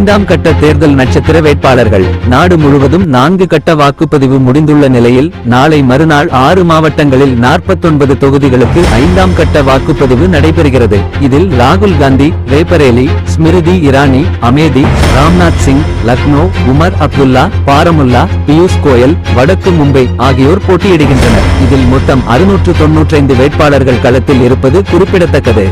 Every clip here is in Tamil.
5ஆம் கட்ட தேர்தல் நட்சத்திர வேட்பாளர்கள். நாடு முழுவதும் 4 கட்ட வாக்குப்பதிவு முடிந்துள்ள நிலையில் நாளை மறுநாள் 6 மாவட்டங்களில் 49 தொகுதிகளுக்கு 5ஆம் கட்ட வாக்குப்பதிவு நடைபெறுகிறது. இதில் ராகுல் காந்தி, ரேபரேலி, ஸ்மிருதி இரானி, அமேதி, ராம்நாத் சிங், லக்னோ, உமர் அப்துல்லா, பாரமுல்லா, பியூஷ் கோயல், வடக்கு மும்பை ஆகியோர் போட்டியிடுகின்றனர். இதில் மொத்தம் 695 வேட்பாளர்கள் களத்தில் இருப்பது குறிப்பிடத்தக்கது.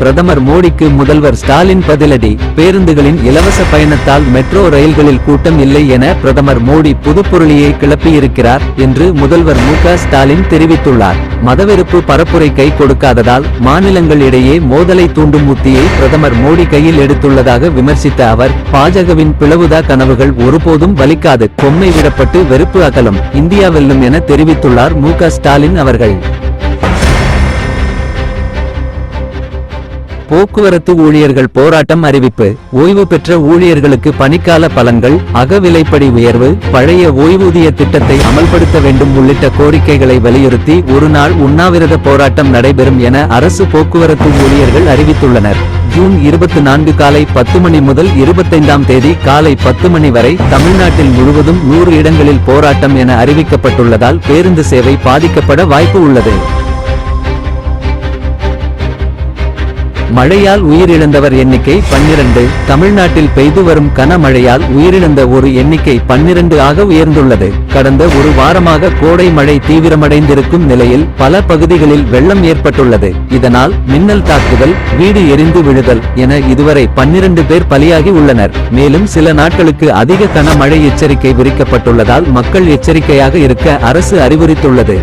பிரதமர் மோடிக்கு முதல்வர் ஸ்டாலின் பதிலடி. பேருந்துகளின் இலவச பயணத்தால் மெட்ரோ ரயில்களில் கூட்டம் இல்லை என பிரதமர் மோடி புதுப்பொருளியை கிளப்பியிருக்கிறார் என்று முதல்வர் மு.க. ஸ்டாலின் தெரிவித்துள்ளார். மதவெறுப்பு பரப்புரை கை கொடுக்காததால் மாநிலங்களிடையே மோதலை தூண்டும் உத்தியை பிரதமர் மோடி கையில் எடுத்துள்ளதாக விமர்சித்த அவர், பாஜகவின் பிளவுதா கனவுகள் ஒருபோதும் பலிக்காது, பொம்மை விடப்பட்டு வெறுப்பு அகலும், இந்தியா வெல்லும் என தெரிவித்துள்ளார் மு.க. ஸ்டாலின் அவர்கள். போக்குவரத்து ஊழியர்கள் போராட்டம் அறிவிப்பு. ஓய்வு பெற்ற ஊழியர்களுக்கு பணிக்கால பலன்கள், அகவிலைப்படி உயர்வு, பழைய ஓய்வூதிய திட்டத்தை அமல்படுத்த வேண்டும் உள்ளிட்ட கோரிக்கைகளை வலியுறுத்தி ஒரு நாள் உண்ணாவிரத போராட்டம் நடைபெறும் என அரசு போக்குவரத்து ஊழியர்கள் அறிவித்துள்ளனர். ஜூன் 24 காலை 10 மணி முதல் 25ஆம் தேதி காலை 10 மணி வரை தமிழ்நாட்டில் முழுவதும் 100 இடங்களில் போராட்டம் என அறிவிக்கப்பட்டுள்ளதால் பேருந்து சேவை பாதிக்கப்பட வாய்ப்பு உள்ளது. மழையால் உயிரிழந்தவர் எண்ணிக்கை 12. தமிழ்நாட்டில் பெய்து வரும் கனமழையால் உயிரிழந்த ஒரு எண்ணிக்கை 12 ஆக உயர்ந்துள்ளது. கடந்த ஒரு வாரமாக கோடை மழை தீவிரமடைந்திருக்கும் நிலையில் பல பகுதிகளில் வெள்ளம் ஏற்பட்டுள்ளது. இதனால் மின்னல் தாக்குதல், வீடு எரிந்து விழுதல் என இதுவரை 12 பேர் பலியாகி உள்ளனர். மேலும் சில நாட்களுக்கு அதிக கனமழை எச்சரிக்கை விரிக்கப்பட்டுள்ளதால் மக்கள் எச்சரிக்கையாக இருக்க அரசு அறிவுறுத்தியுள்ளது.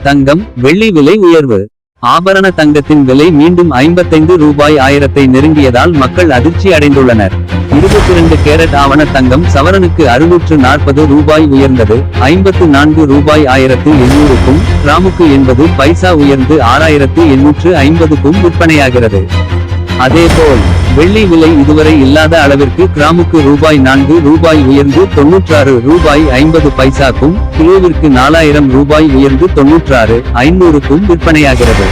தங்கம், வெள்ளி விலை உயர்வு. ஆபரண தங்கத்தின் விலை மீண்டும் 55 ரூபாய் 1000-ஐ நெருங்கியதால் மக்கள் அதிர்ச்சி அடைந்துள்ளனர். 22 கேரட் ஆவண தங்கம் சவரனுக்கு 640 ரூபாய் உயர்ந்தது. 54 ரூபாய் 1800க்கும், கிராமுக்கு 80 பைசா உயர்ந்து 6850க்கும் விற்பனையாகிறது. அதேபோல் வெள்ளி விலை இதுவரை இல்லாத அளவிற்கு கிராமுக்கு ரூபாய் 4 உயர்ந்து 96 ரூபாய் 50 பைசாக்கும், கிலோவிற்கு 4000 ரூபாய் உயர்ந்து 96,500க்கும் விற்பனையாகிறது.